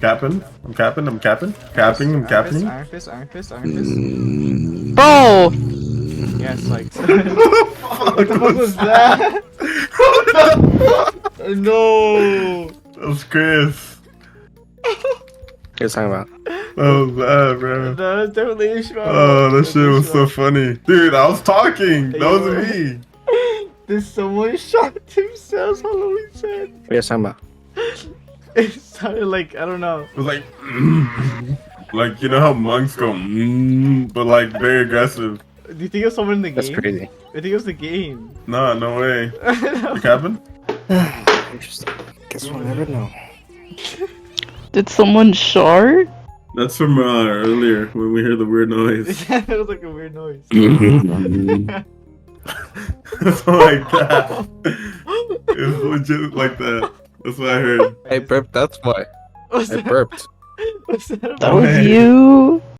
Capping. I'm capping. I'm capping. Capping. I'm capping. Iron Fist, Iron Fist, Iron Fist. Bro! Yes, like. What the fuck was that? No! That was Chris. What are you talking about? That was bad, bro. That was definitely Ishmael. Oh, that shit was so funny. Dude, I was talking. That You wasn't were. me. Did someone shot themselves? Halloween said. What are you talking about? It sounded like, I don't know. It was like, like, you know how monks go, but like very aggressive. Do you think it was someone in the That's game? crazy. I think it was the game. Nah, no way. You capping? Interesting. Guess we'll never know. Did someone shard? That's from earlier when we heard the weird noise. It was like a weird noise. It's like that. It's legit like that. That's what I heard. I burped, that's why. What's I that? burped. What's that That about? was Wait. you?